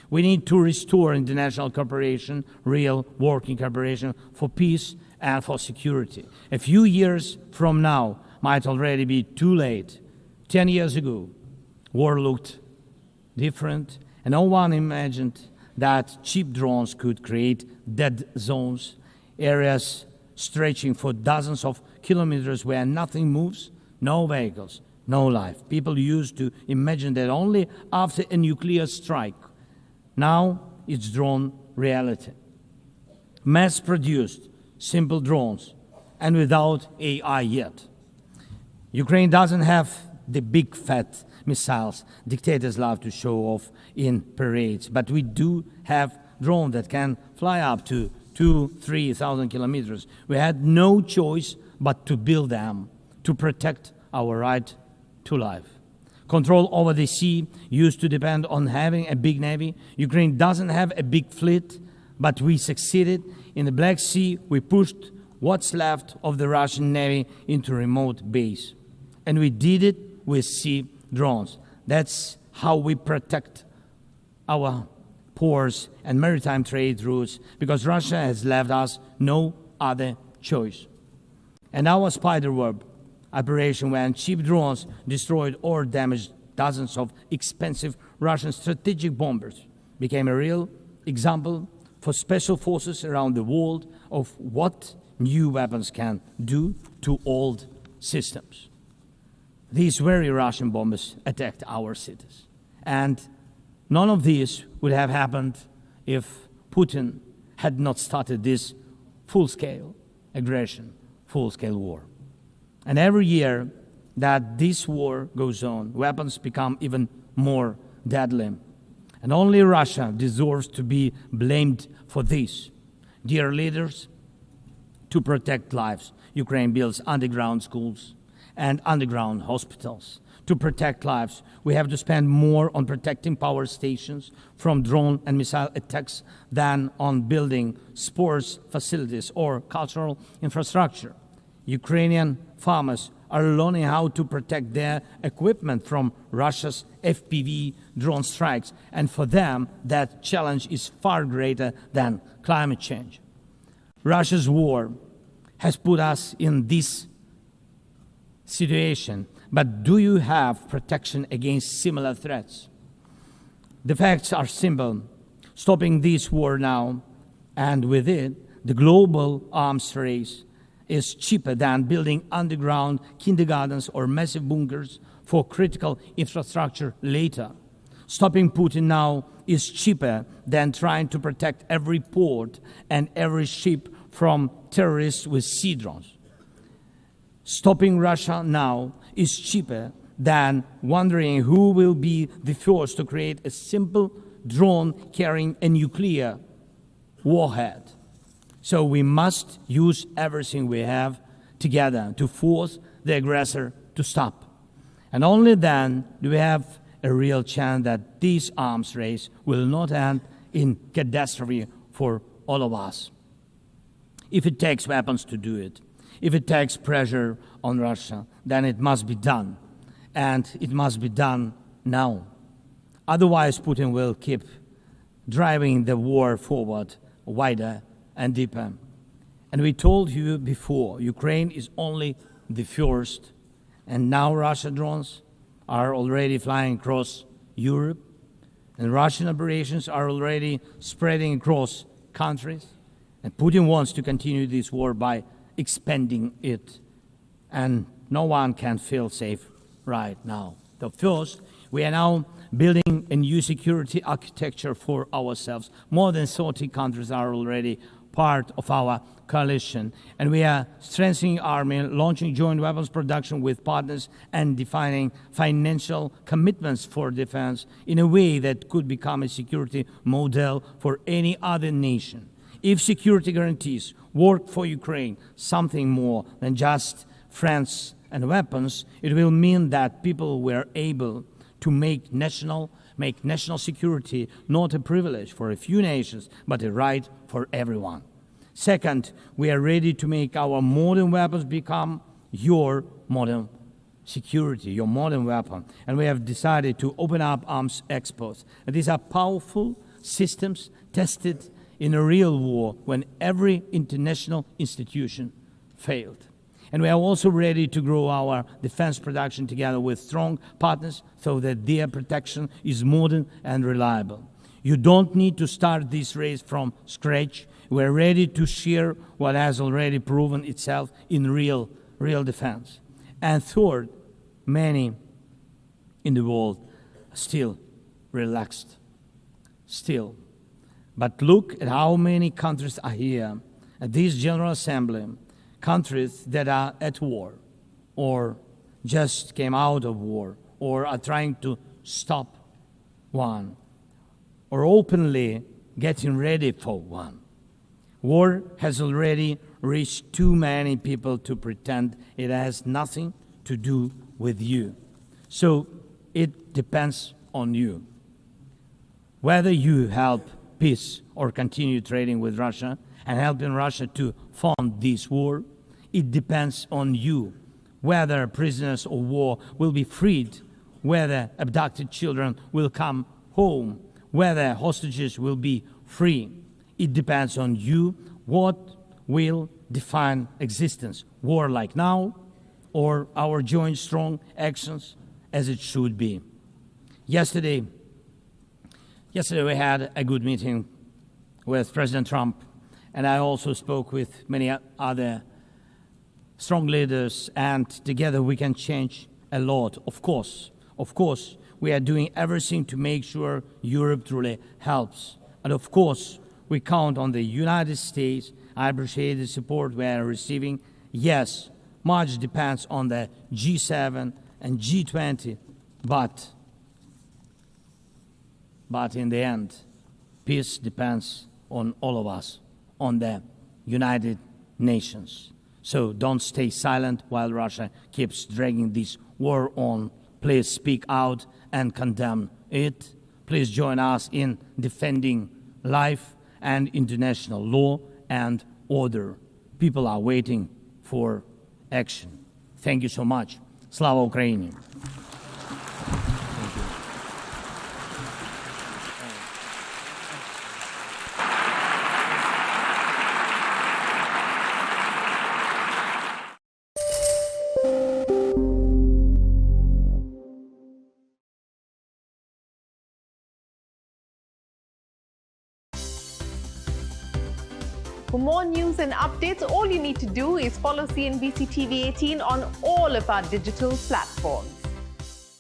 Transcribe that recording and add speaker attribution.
Speaker 1: We need to restore international cooperation, real working cooperation for peace and for security. A few years from now might already be too late. 10 years ago, war looked different, and no one imagined that cheap drones could create dead zones, areas stretching for dozens of kilometers where nothing moves, no vehicles, no life. People used to imagine that only after a nuclear strike. Now it's drawn reality. Mass-produced, simple drones, and without AI yet. Ukraine doesn't have the big fat missiles dictators love to show off in parades, but we do have drones that can fly up to 2,000-3,000 kilometers. We had no choice but to build them to protect our right to life. Control over the sea used to depend on having a big navy. Ukraine doesn't have a big fleet, but we succeeded. In the Black Sea, we pushed what's left of the Russian navy into remote base. And we did it with sea drones. That's how we protect our ports and maritime trade routes, because Russia has left us no other choice. And our spiderweb operation, when cheap drones destroyed or damaged dozens of expensive Russian strategic bombers, became a real example for special forces around the world of what new weapons can do to old systems. These very Russian bombers attacked our cities. And none of this would have happened if Putin had not started this full-scale aggression, full-scale war. And every year that this war goes on, weapons become even more deadly. And only Russia deserves to be blamed for this. Dear leaders, to protect lives, Ukraine builds underground schools and underground hospitals. To protect lives, we have to spend more on protecting power stations from drone and missile attacks than on building sports facilities or cultural infrastructure. Ukrainian farmers are learning how to protect their equipment from Russia's FPV drone strikes, and for them, that challenge is far greater than climate change. Russia's war has put us in this situation, but do you have protection against similar threats? The facts are simple. Stopping this war now, and with it, the global arms race, is cheaper than building underground kindergartens or massive bunkers for critical infrastructure later. Stopping Putin now is cheaper than trying to protect every port and every ship from terrorists with sea drones. Stopping Russia now is cheaper than wondering who will be the first to create a simple drone carrying a nuclear warhead. So we must use everything we have together to force the aggressor to stop. And only then do we have a real chance that this arms race will not end in catastrophe for all of us. If it takes weapons to do it, if it takes pressure on Russia, then it must be done. And it must be done now. Otherwise, Putin will keep driving the war forward wider and deeper. And we told you before, Ukraine is only the first, and now Russian drones are already flying across Europe, and Russian operations are already spreading across countries, and Putin wants to continue this war by expanding it, and no one can feel safe right now. So first, we are now building a new security architecture for ourselves. More than 30 countries are already part of our coalition, and we are strengthening army, launching joint weapons production with partners, and defining financial commitments for defense in a way that could become a security model for any other nation. If security guarantees work for Ukraine, something more than just friends and weapons, it will mean that people were able to make national security not a privilege for a few nations, but a right for everyone. Second, we are ready to make our modern weapons become your modern security, your modern weapon. And we have decided to open up arms exports. And these are powerful systems tested in a real war when every international institution failed. And we are also ready to grow our defense production together with strong partners so that their protection is modern and reliable. You don't need to start this race from scratch. We're ready to share what has already proven itself in real defense. And third, many in the world are still relaxed. Still. But look at how many countries are here at this General Assembly, countries that are at war, or just came out of war, or are trying to stop one, or openly getting ready for one. War has already reached too many people to pretend it has nothing to do with you. So it depends on you. Whether you help peace or continue trading with Russia and helping Russia to fund this war, it depends on you. Whether prisoners of war will be freed, whether abducted children will come home, whether hostages will be free, it depends on you. What will define existence? War like now, or our joint strong actions as it should be? Yesterday we had a good meeting with President Trump, and I also spoke with many other strong leaders, and together we can change a lot. Of course, we are doing everything to make sure Europe truly helps. And of course, we count on the United States. I appreciate the support we are receiving. Yes, much depends on the G7 and G20, but in the end, peace depends on all of us, on the United Nations. So don't stay silent while Russia keeps dragging this war on. Please speak out and condemn it. Please join us in defending life and international law and order. People are waiting for action. Thank you so much. Slava Ukraini!
Speaker 2: For more news and updates, all you need to do is follow CNBC TV 18 on all of our digital platforms.